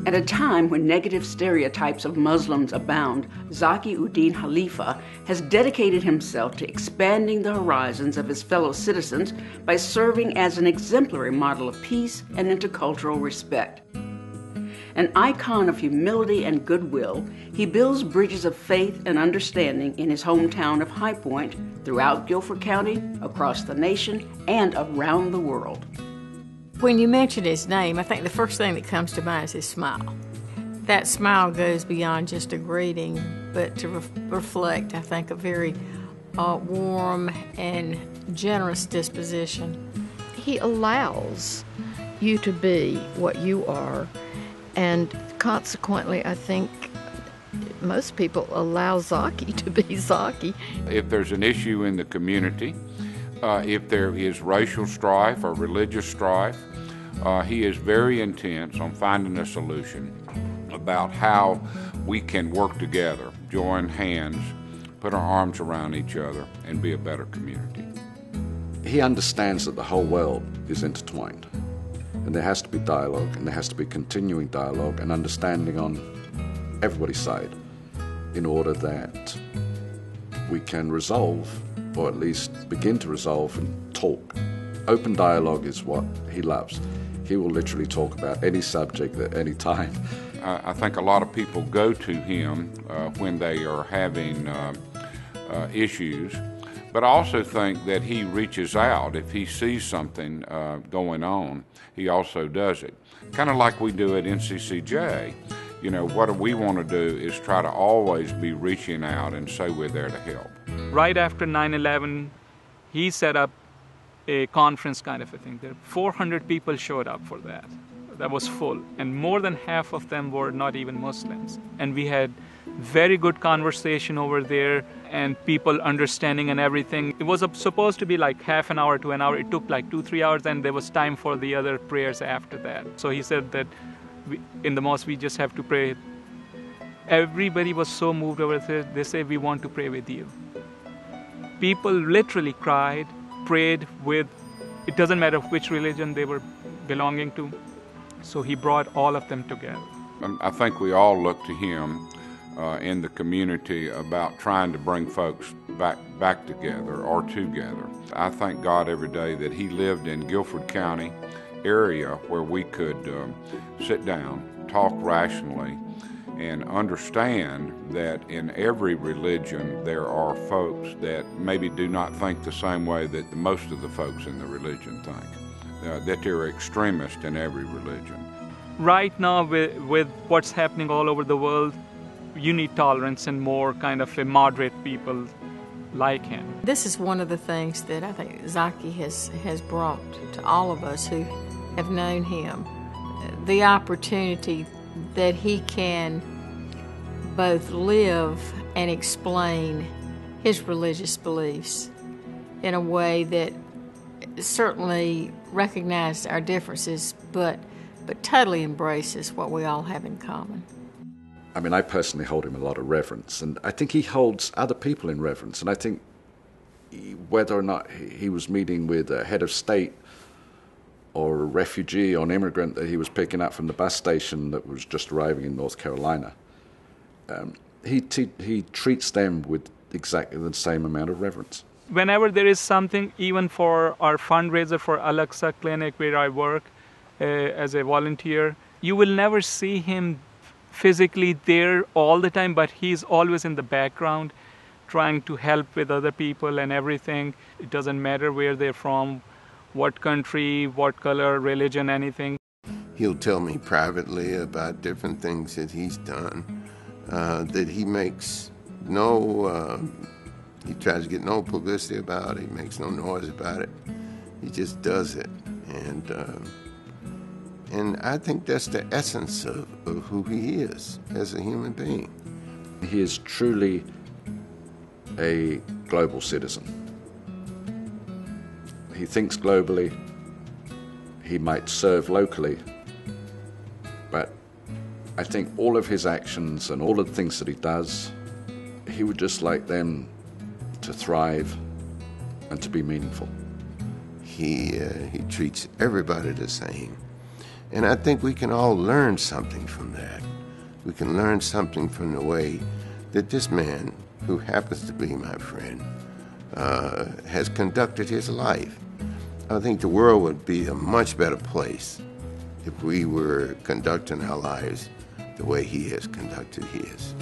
At a time when negative stereotypes of Muslims abound, Zaki Uddin Khalifa has dedicated himself to expanding the horizons of his fellow citizens by serving as an exemplary model of peace and intercultural respect. An icon of humility and goodwill, he builds bridges of faith and understanding in his hometown of High Point, throughout Guilford County, across the nation, and around the world. When you mention his name, I think the first thing that comes to mind is his smile. That smile goes beyond just a greeting, but to reflect, I think, a very warm and generous disposition. He allows you to be what you are, and consequently, I think most people allow Zaki to be Zaki. If there's an issue in the community, if there is racial strife or religious strife, he is very intense on finding a solution about how we can work together, join hands, put our arms around each other, and be a better community. He understands that the whole world is intertwined, and there has to be dialogue, and there has to be continuing dialogue and understanding on everybody's side in order that we can resolve, or at least begin to resolve and talk. Open dialogue is what he loves. He will literally talk about any subject at any time. I think a lot of people go to him when they are having issues, but I also think that he reaches out. If he sees something going on, he also does it. Kind of like we do at NCCJ. You know, what we want to do is try to always be reaching out and say we're there to help. Right after 9/11, he set up a conference kind of a thing. There 400 people showed up for that. That was full, and more than half of them were not even Muslims. And we had very good conversation over there, and people understanding and everything. It was supposed to be like half an hour to an hour. It took like 2-3 hours, and there was time for the other prayers after that. So he said that in the mosque we just have to pray. Everybody was so moved over there. They say, we want to pray with you. People literally cried, prayed with, it doesn't matter which religion they were belonging to. So he brought all of them together. I think we all look to him in the community about trying to bring folks back together or together. I thank God every day that he lived in Guilford County area where we could sit down, talk rationally, and understand that in every religion there are folks that maybe do not think the same way that most of the folks in the religion think, that there are extremists in every religion. Right now with what's happening all over the world, you need tolerance and more kind of a moderate people like him. This is one of the things that I think Zaki has brought to all of us who have known him, the opportunity that he can both live and explain his religious beliefs in a way that certainly recognizes our differences, but totally embraces what we all have in common. I mean, I personally hold him a lot of reverence, and I think he holds other people in reverence. And I think whether or not he was meeting with a head of state or a refugee or an immigrant that he was picking up from the bus station that was just arriving in North Carolina, he treats them with exactly the same amount of reverence. Whenever there is something, even for our fundraiser for Al-Aqsa Clinic where I work as a volunteer, you will never see him physically there all the time, but he's always in the background trying to help with other people and everything. It doesn't matter where they're from, what country, what color, religion, anything. He'll tell me privately about different things that he's done, that he makes no, he tries to get no publicity about it, he makes no noise about it. He just does it. And I think that's the essence of who he is as a human being. He is truly a global citizen. He thinks globally, he might serve locally, but I think all of his actions and all of the things that he does, he would just like them to thrive and to be meaningful. He treats everybody the same. And I think we can all learn something from that. We can learn something from the way that this man, who happens to be my friend, has conducted his life. I think the world would be a much better place if we were conducting our lives the way he has conducted his.